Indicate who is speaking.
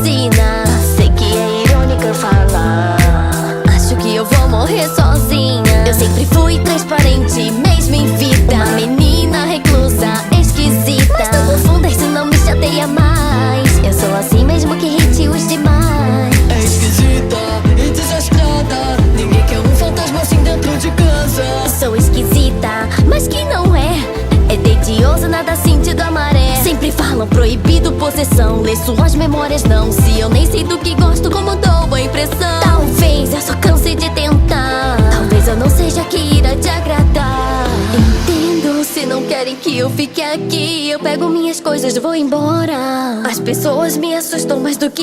Speaker 1: assassina. Sei que é irônica falar, acho que eu vou morrer sozinha. Eu sempre fui transparente, mesmo em vida, uma menina reclusa, esquisita. Mas não confunda, isso não me chateia mais. Eu sou assim mesmo que irrite os demais.
Speaker 2: É esquisita e desastrada, ninguém quer um fantasma assim dentro de casa.
Speaker 1: Sou esquisita, mas que não é. É tedioso, nada sentido a maré. Sempre falam proibido possessão, lê suas memórias não. Se eu nem sei do que gosto, como dou a impressão. Talvez eu só canse de tentar, talvez eu não seja que irá te agradar. Entendo, se não querem que eu fique aqui, eu pego minhas coisas e vou embora. As pessoas me assustam mais do que